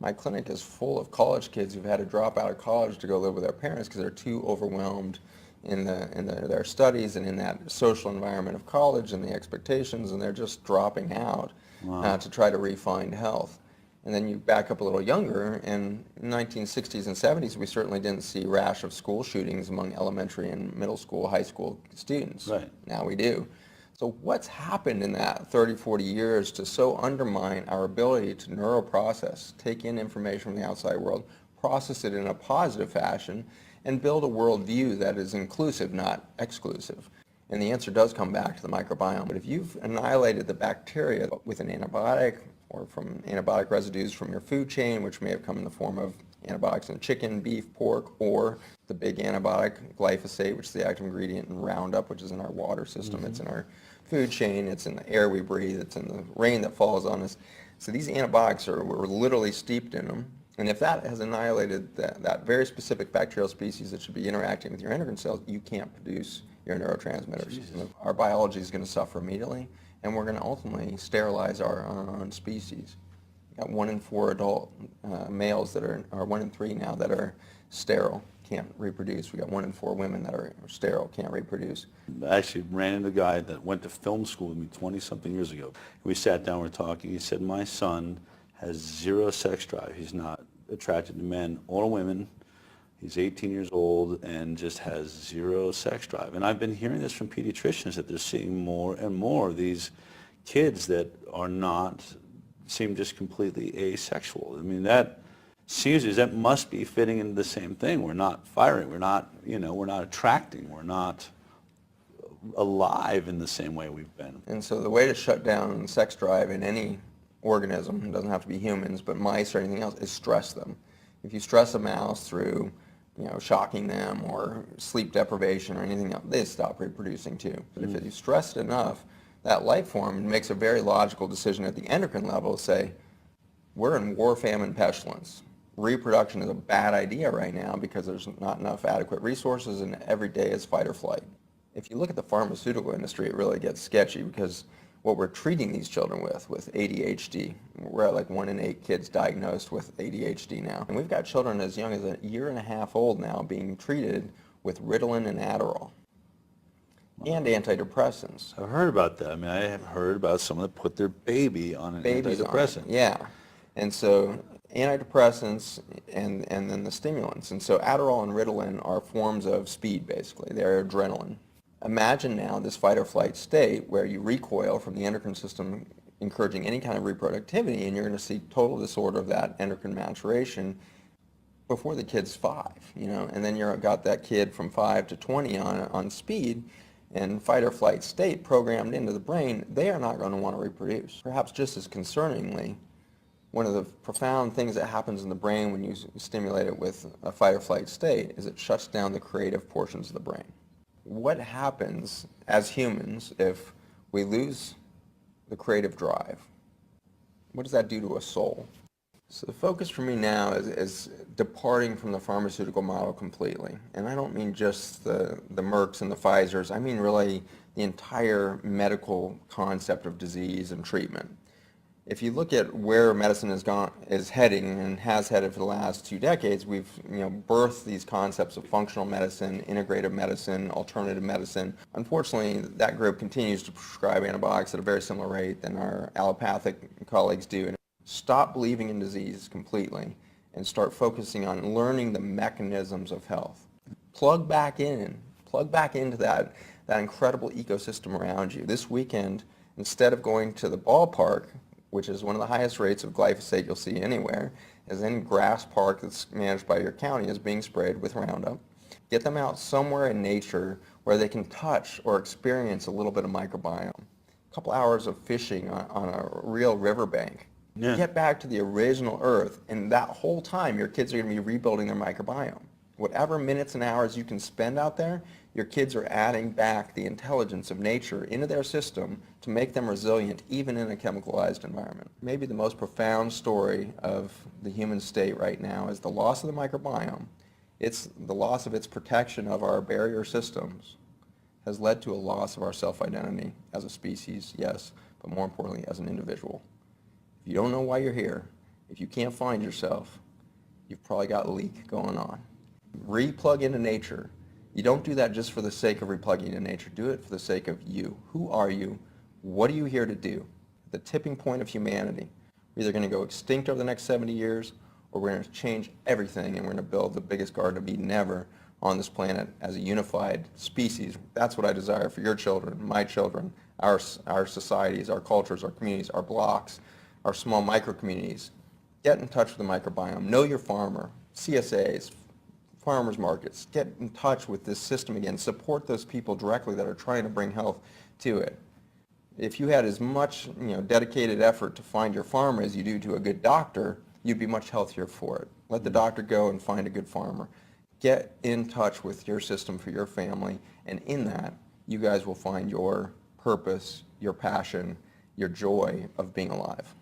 My clinic is full of college kids who've had to drop out of college to go live with their parents because they're too overwhelmed in their studies and in that social environment of college and the expectations, and they're just dropping out to try to re-find health. And then you back up a little younger, in the 1960s and 70s, we certainly didn't see a rash of school shootings among elementary and middle school, high school students. Right. Now we do. So what's happened in that 30, 40 years to so undermine our ability to neuroprocess, take in information from the outside world, process it in a positive fashion, and build a worldview that is inclusive, not exclusive? And the answer does come back to the microbiome. But if you've annihilated the bacteria with an antibiotic or from antibiotic residues from your food chain, which may have come in the form of antibiotics in chicken, beef, pork, or the big antibiotic glyphosate, which is the active ingredient in Roundup, which is in our water system, it's in our food chain, it's in the air we breathe, it's in the rain that falls on us. So these antibiotics we're literally steeped in them. And if that has annihilated that very specific bacterial species that should be interacting with your endocrine cells, you can't produce your neurotransmitters. Jesus. Our biology is going to suffer immediately, and we're going to ultimately sterilize our own species. We've got 1 in 4 adult males that or 1 in 3 now that are sterile, can't reproduce. We got 1 in 4 women that are sterile, can't reproduce. I actually ran into a guy that went to film school with me 20-something years ago. We sat down, we were talking. He said, my son has 0 sex drive. He's not attracted to men or women. He's 18 years old and just has 0 sex drive. And I've been hearing this from pediatricians that they're seeing more and more of these kids that seem just completely asexual. I mean, that must be fitting into the same thing. We're not firing. We're not attracting. We're not alive in the same way we've been. And so the way to shut down sex drive in any organism, it doesn't have to be humans, but mice or anything else, is stress them. If you stress a mouse through shocking them or sleep deprivation or anything else, they stop reproducing too. But if you stress it enough, that life form makes a very logical decision at the endocrine level to say, we're in war, famine, pestilence. Reproduction is a bad idea right now because there's not enough adequate resources and every day is fight or flight. If you look at the pharmaceutical industry, it really gets sketchy because what we're treating these children with ADHD. We're at like 1 in 8 kids diagnosed with ADHD now. And we've got children as young as 1.5 years old now being treated with Ritalin and Adderall and antidepressants. I've heard about that. I mean, I have heard about someone that put their baby on an antidepressant. Yeah. And so antidepressants and then the stimulants. And so Adderall and Ritalin are forms of speed, basically. They're adrenaline. Imagine now this fight or flight state where you recoil from the endocrine system encouraging any kind of reproductivity, and you're going to see total disorder of that endocrine maturation before the kid's 5, and then you've got that kid from 5 to 20 on speed and fight or flight state programmed into the brain. They are not going to want to reproduce. Perhaps just as concerningly, one of the profound things that happens in the brain when you stimulate it with a fight or flight state is it shuts down the creative portions of the brain. What happens as humans if we lose the creative drive? What does that do to a soul? So the focus for me now is departing from the pharmaceutical model completely. And I don't mean just the Mercks and the Pfizers. I mean really the entire medical concept of disease and treatment. If you look at where medicine is heading and has headed for the last 2 decades, we've birthed these concepts of functional medicine, integrative medicine, alternative medicine. Unfortunately, that group continues to prescribe antibiotics at a very similar rate than our allopathic colleagues do. And stop believing in disease completely and start focusing on learning the mechanisms of health. Plug back into that incredible ecosystem around you. This weekend, instead of going to the ballpark, which is one of the highest rates of glyphosate you'll see anywhere, is in grass park that's managed by your county is being sprayed with Roundup. Get them out somewhere in nature where they can touch or experience a little bit of microbiome. A couple hours of fishing on a real riverbank. Yeah. Get back to the original earth, and that whole time your kids are going to be rebuilding their microbiome. Whatever minutes and hours you can spend out there, your kids are adding back the intelligence of nature into their system to make them resilient even in a chemicalized environment. Maybe the most profound story of the human state right now is the loss of the microbiome. It's the loss of its protection of our barrier systems has led to a loss of our self-identity as a species, yes, but more importantly as an individual. If you don't know why you're here, If you can't find yourself, you've probably got a leak going on. Replug into nature. You don't do that just for the sake of replugging into nature. Do it for the sake of you. Who are you? What are you here to do? The tipping point of humanity. We're either going to go extinct over the next 70 years, or we're going to change everything and we're going to build the biggest Garden of Eden ever on this planet as a unified species. That's what I desire for your children, my children, our societies, our cultures, our communities, our blocks, our small micro communities. Get in touch with the microbiome. Know your farmer. CSAs, farmers markets. Get in touch with this system again. Support those people directly that are trying to bring health to it. If you had as much dedicated effort to find your farmer as you do to a good doctor, you'd be much healthier for it. Let the doctor go and find a good farmer. Get in touch with your system for your family, and in that, you guys will find your purpose, your passion, your joy of being alive.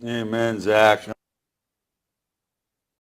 Amen, Zach.